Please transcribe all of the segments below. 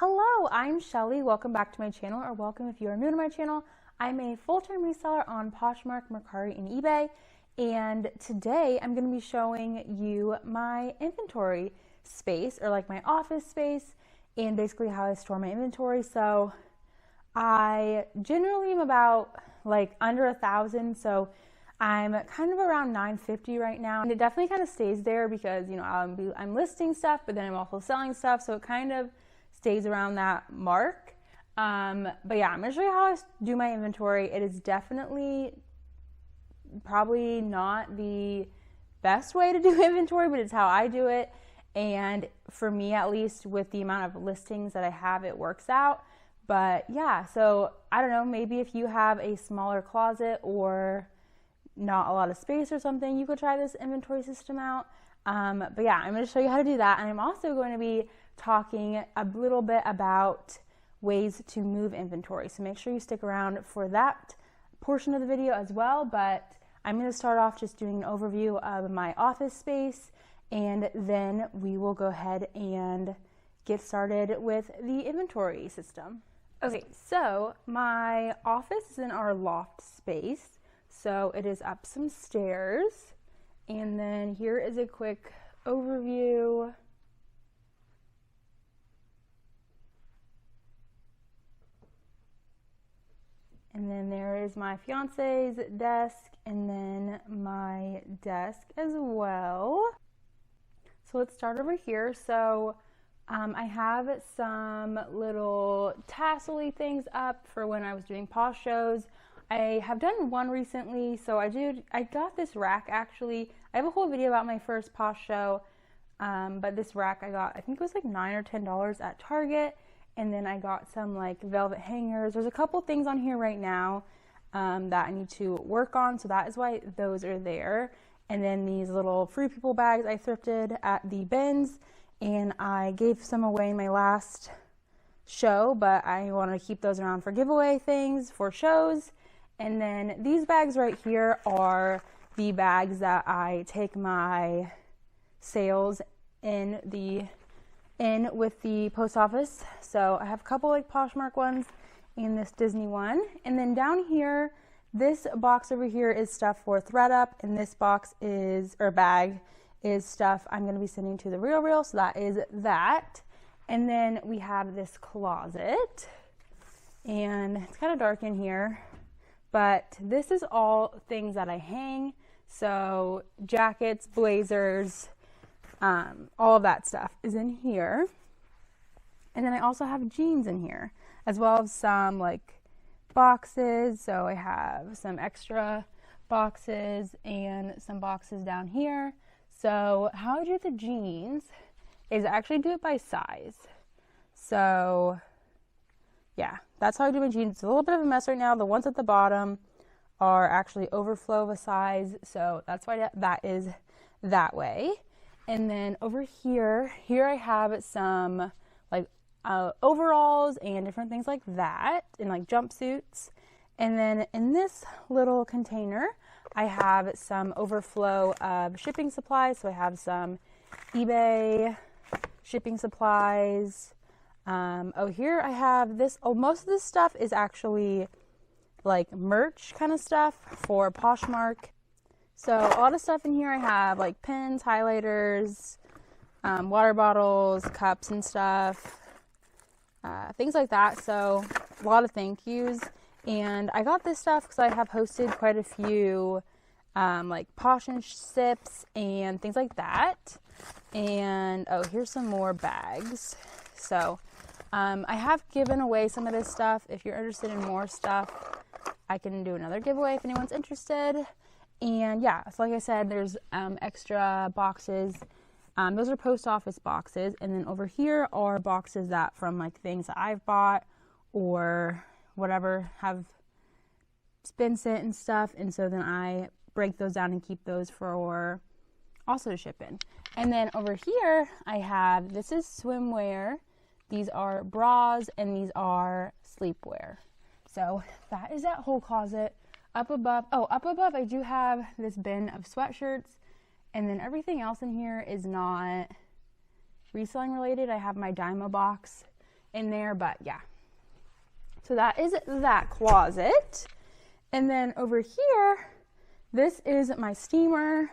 Hello, I'm Shelly. Welcome back to my channel, or welcome if you are new to my channel. I'm a full-time reseller on Poshmark, Mercari, and eBay, and today I'm going to be showing you my inventory space, or like my office space, and basically how I store my inventory. So I generally am about like under 1,000, so I'm kind of around 950 right now, and it definitely kind of stays there because, you know, I'm listing stuff, but then I'm also selling stuff, so it kind of stays around that mark. But yeah, I'm gonna show you how I do my inventory. It is definitely probably not the best way to do inventory, but it's how I do it. And for me, at least, with the amount of listings that I have, it works out. But yeah, so I don't know, maybe if you have a smaller closet or not a lot of space or something, you could try this inventory system out. But yeah, I'm going to show you how to do that. And I'm also going to be talking a little bit about ways to move inventory. So make sure you stick around for that portion of the video as well. But I'm going to start off just doing an overview of my office space, and then we will go ahead and get started with the inventory system. Okay, so my office is in our loft space. So it is up some stairs. And then here is a quick overview. And then there is my fiance's desk, and then my desk as well. So let's start over here. So I have some little tassel-y things up for when I was doing Posh shows. I have done one recently, so I got this rack actually. I have a whole video about my first Posh show, but this rack I got, I think it was like $9 or $10 at Target, and then I got some like velvet hangers. There's a couple things on here right now that I need to work on, so that is why those are there. And then these little Free People bags I thrifted at the bins, and I gave some away in my last show, but I want to keep those around for giveaway things for shows. And then these bags right here are the bags that I take my sales in with the post office. So I have a couple like Poshmark ones and this Disney one. And then down here, this box over here is stuff for ThreadUp, and this box is, or bag, is stuff I'm going to be sending to the Real. So that is that. And then we have this closet, and it's kind of dark in here. But this is all things that I hang. So jackets, blazers, all of that stuff is in here. And then I also have jeans in here, as well as some like boxes. So I have some extra boxes and some boxes down here. So how I do the jeans is I actually do it by size. So yeah, that's how I do my jeans. It's a little bit of a mess right now. The ones at the bottom are actually overflow of a size, so that's why that is that way. And then over here I have some like overalls and different things like that, and like jumpsuits. And then in this little container, I have some overflow of shipping supplies. So I have some eBay shipping supplies. Here I have this. Most of this stuff is actually like merch kind of stuff for Poshmark. So a lot of stuff in here I have like pens, highlighters, water bottles, cups and stuff, things like that. So a lot of thank yous. And I got this stuff because I have hosted quite a few like Posh and Sips and things like that. And here's some more bags. So I have given away some of this stuff. If you're interested in more stuff, I can do another giveaway if anyone's interested. And yeah, so like I said, there's extra boxes. Those are post office boxes. And then over here are boxes that from like things that I've bought or whatever have been sent and stuff. And so then I break those down and keep those for also to ship in. And then over here I have, this is swimwear. These are bras, and these are sleepwear. So that is that whole closet. Up above I do have this bin of sweatshirts, and then everything else in here is not reselling related. I have my Dymo box in there, but yeah. So that is that closet. And then over here, this is my steamer.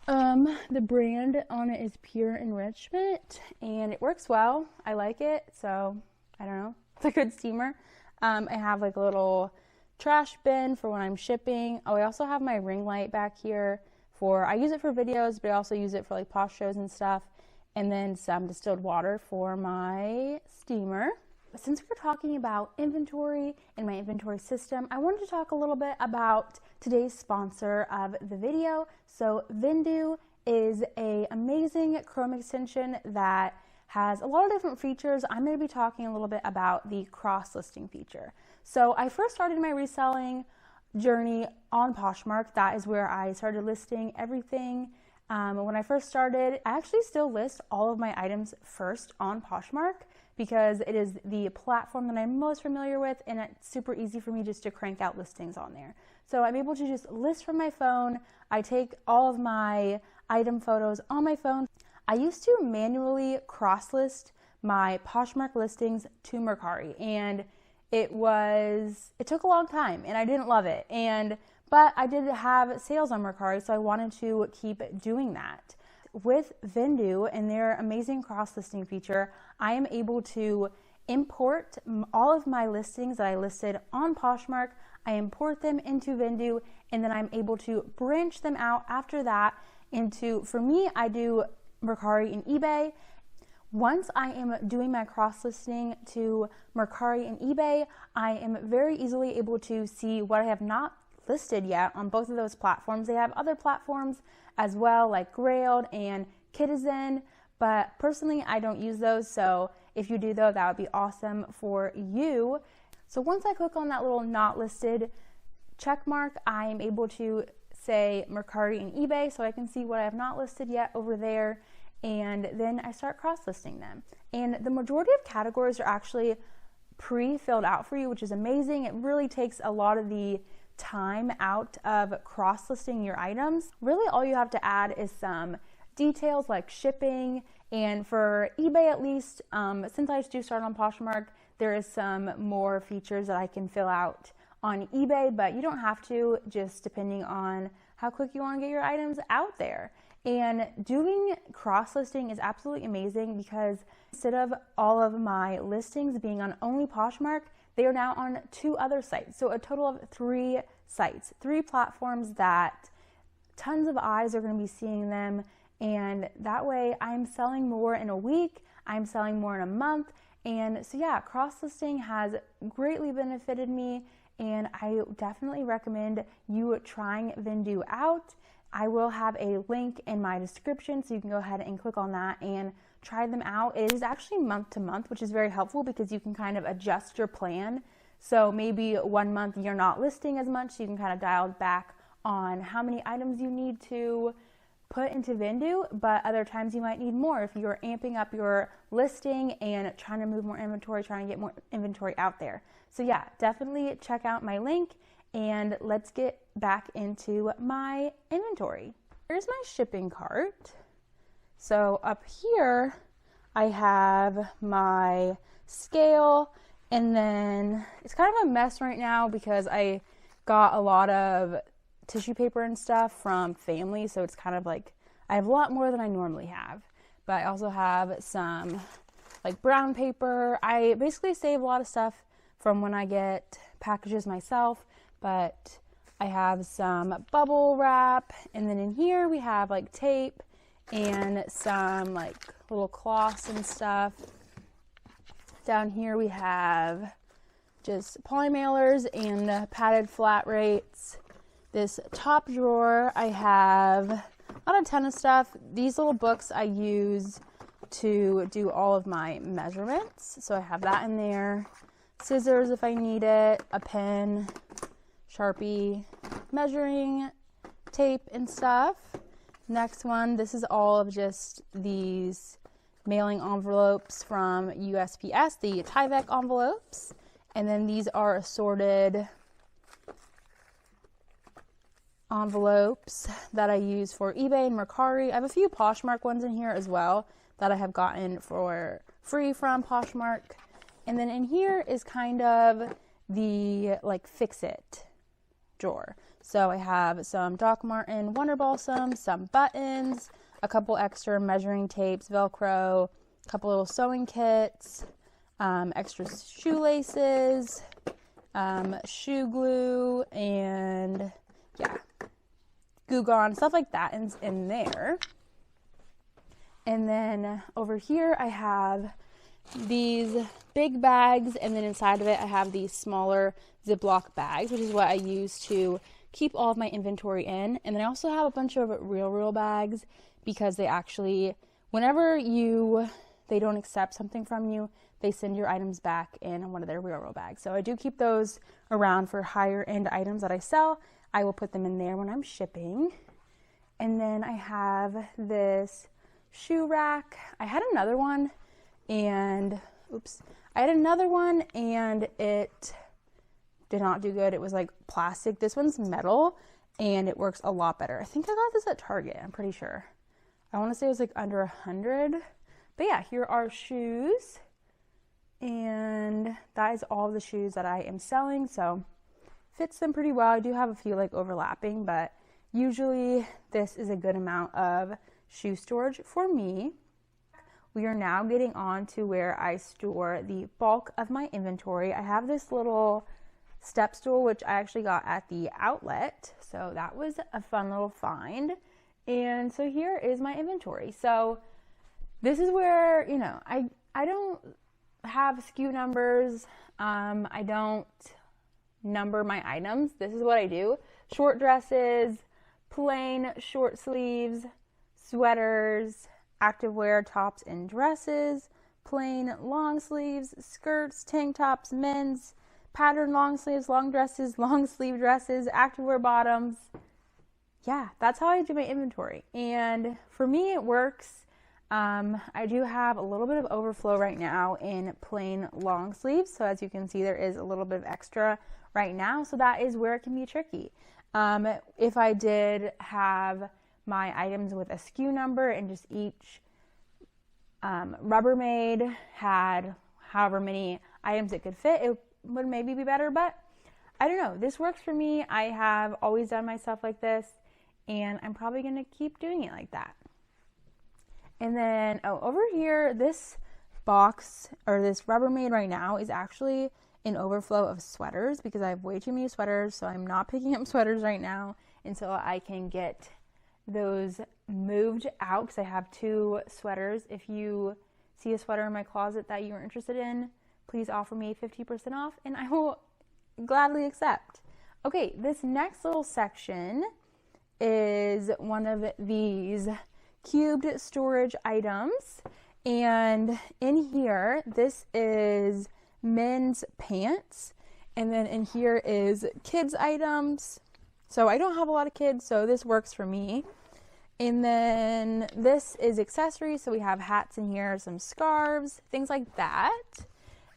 The brand on it is Pure Enrichment, and it works well. I like it, so I don't know. It's a good steamer. I have like a little trash bin for when I'm shipping. Oh, I also have my ring light back here I use it for videos, but I also use it for like Posh shows and stuff. And then some distilled water for my steamer. Since we're talking about inventory and my inventory system, I wanted to talk a little bit about today's sponsor of the video. So Vendoo is an amazing Chrome extension that has a lot of different features. I'm going to be talking a little bit about the cross-listing feature. So I first started my reselling journey on Poshmark. That is where I started listing everything. When I first started, I actually still list all of my items first on Poshmark because it is the platform that I'm most familiar with, and it's super easy for me just to crank out listings on there. So I'm able to just list from my phone. I take all of my item photos on my phone. I used to manually cross-list my Poshmark listings to Mercari, and it took a long time, and I didn't love it. But I did have sales on Mercari, so I wanted to keep doing that. With Vendoo and their amazing cross-listing feature, I am able to import all of my listings that I listed on Poshmark. I import them into Vendoo, and then I'm able to branch them out after that into, for me, I do Mercari and eBay. Once I am doing my cross-listing to Mercari and eBay, I am very easily able to see what I have not listed yet on both of those platforms. They have other platforms as well, like Grailed and Kitizen, but personally I don't use those, so if you do though, that would be awesome for you. So once I click on that little not listed check mark, I am able to say Mercari and eBay, so I can see what I have not listed yet over there, and then I start cross-listing them. And the majority of categories are actually pre-filled out for you, which is amazing. It really takes a lot of the time out of cross-listing your items. Really all you have to add is some details like shipping, and for eBay at least, since I do start on Poshmark, there is some more features that I can fill out on eBay, but you don't have to, just depending on how quick you want to get your items out there. And doing cross-listing is absolutely amazing because instead of all of my listings being on only Poshmark, they are now on 2 other sites. So a total of 3 sites, 3 platforms that tons of eyes are going to be seeing them. And that way I'm selling more in a week, I'm selling more in a month. And so yeah, cross-listing has greatly benefited me, and I definitely recommend you trying Vendoo out. I will have a link in my description, so you can go ahead and click on that and try them out. It is actually month to month, which is very helpful because you can kind of adjust your plan. So maybe one month you're not listing as much, so you can kind of dial back on how many items you need to put into Vendoo, but other times you might need more if you're amping up your listing and trying to move more inventory, trying to get more inventory out there. So yeah, definitely check out my link, and let's get back into my inventory. Here's my shipping cart. So up here, I have my scale, and then it's kind of a mess right now because I got a lot of tissue paper and stuff from family, so it's kind of like I have a lot more than I normally have. But I also have some like brown paper. I basically save a lot of stuff from when I get packages myself, but I have some bubble wrap, and then in here we have like tape and some like little cloths and stuff. Down here we have just poly mailers and padded flat rates. This top drawer, I have not a ton of stuff. These little books I use to do all of my measurements, so I have that in there. Scissors if I need it, a pen, Sharpie, measuring tape and stuff. Next one, this is all of just these mailing envelopes from USPS, the Tyvek envelopes. And then these are assorted envelopes that I use for eBay and Mercari. I have a few Poshmark ones in here as well that I have gotten for free from Poshmark. And then in here is kind of the like fix it drawer. So I have some Doc Marten Wonder Balsam, some buttons, a couple extra measuring tapes, Velcro, a couple little sewing kits, extra shoelaces, shoe glue, and yeah, Goo Gone, stuff like that in there. And then over here I have these big bags, and then inside of it I have these smaller Ziploc bags, which is what I use to keep all of my inventory in. And then I also have a bunch of real bags, because they actually, whenever they don't accept something from you, they send your items back in one of their real bags. So I do keep those around for higher end items that I sell. I will put them in there when I'm shipping. And then I have this shoe rack. I had another one and it did not do good. It was like plastic. This one's metal and it works a lot better. I think I got this at Target, I'm pretty sure. I want to say it was like under 100. But yeah, here are shoes. And that is all the shoes that I am selling. So fits them pretty well. I do have a few like overlapping, but usually this is a good amount of shoe storage for me. We are now getting on to where I store the bulk of my inventory. I have this little step stool, which I actually got at the outlet. So that was a fun little find. And so here is my inventory. So this is where, you know, I don't have SKU numbers. I don't number my items. This is what I do. Short dresses, plain short sleeves, sweaters, activewear, tops and dresses, plain long sleeves, skirts, tank tops, men's, patterned long sleeves, long dresses, long sleeve dresses, activewear bottoms. Yeah, that's how I do my inventory. And for me, it works. I do have a little bit of overflow right now in plain long sleeves. So as you can see, there is a little bit of extra right now. So that is where it can be tricky. If I did have my items with a SKU number and just each Rubbermaid had however many items it could fit, it would maybe be better, but I don't know. This works for me. I have always done my stuff like this, and I'm probably going to keep doing it like that. And then, over here, this box, or this Rubbermaid right now, is actually an overflow of sweaters because I have way too many sweaters, so I'm not picking up sweaters right now until I can get those moved out, because I have 2 sweaters. If you see a sweater in my closet that you're interested in, please offer me 50% off, and I will gladly accept. Okay, this next little section is one of these cubed storage items, and in here, this is men's pants, and then in here is kids items. So I don't have a lot of kids, so this works for me. And then this is accessories, so we have hats in here, some scarves, things like that.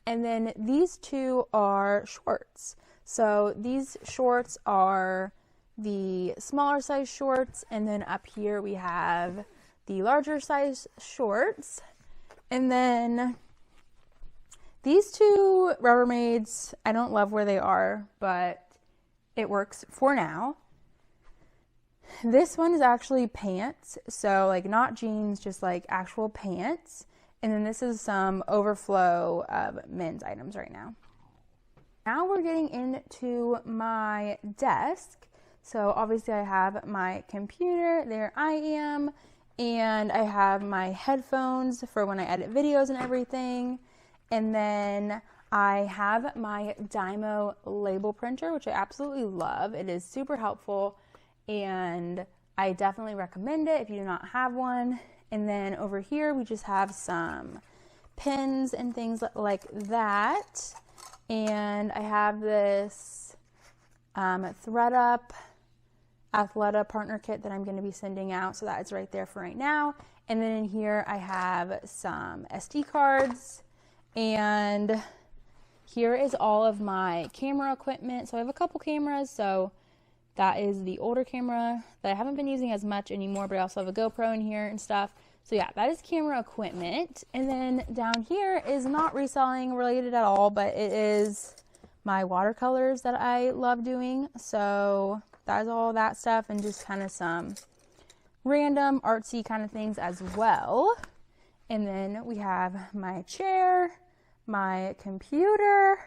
And then these 2 are shorts. So these shorts are the smaller size shorts, and then up here we have the larger size shorts. And then these 2 Rubbermaids, I don't love where they are, but it works for now. This one is actually pants, so like not jeans, just like actual pants. And then this is some overflow of men's items right now. Now we're getting into my desk. So obviously I have my computer, there I am, and I have my headphones for when I edit videos and everything. And then I have my Dymo label printer, which I absolutely love. It is super helpful, and I definitely recommend it if you do not have one. And then over here, we just have some pins and things like that. And I have this ThreadUp Athleta partner kit that I'm going to be sending out. So that is right there for right now. And then in here, I have some SD cards. And here is all of my camera equipment. So I have a couple cameras. So that is the older camera that I haven't been using as much anymore, but I also have a GoPro in here and stuff. So yeah, that is camera equipment. And then down here is not reselling related at all, but it is my watercolors that I love doing. So that's all that stuff, and just kind of some random artsy kind of things as well. And then we have my chair, my computer,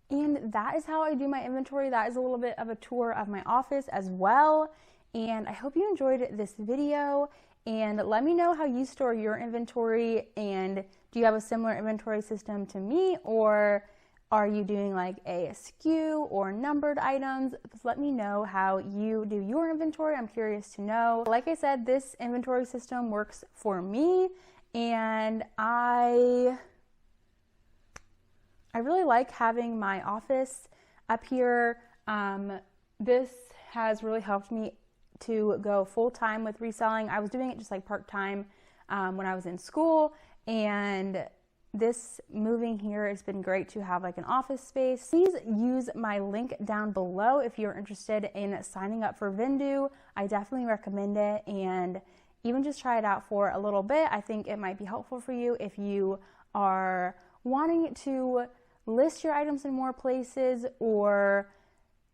and that is how I do my inventory. That is a little bit of a tour of my office as well. And I hope you enjoyed this video, and let me know how you store your inventory, and do you have a similar inventory system to me, or are you doing like a SKU or numbered items? Just let me know how you do your inventory. I'm curious to know. Like I said, this inventory system works for me, and I really like having my office up here. This has really helped me to go full-time with reselling. I was doing it just like part-time when I was in school, and this moving here has been great to have like an office space. Please use my link down below if you're interested in signing up for Vendoo. I definitely recommend it, and even just try it out for a little bit. I think it might be helpful for you if you are wanting to list your items in more places, or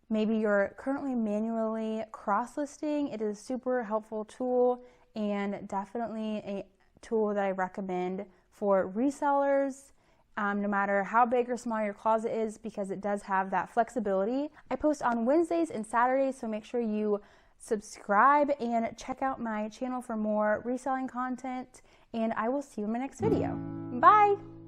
maybe you're currently manually cross-listing. It is a super helpful tool, and definitely a tool that I recommend for resellers, no matter how big or small your closet is, because it does have that flexibility. I post on Wednesdays and Saturdays, so make sure you subscribe and check out my channel for more reselling content, and I will see you in my next video. Bye!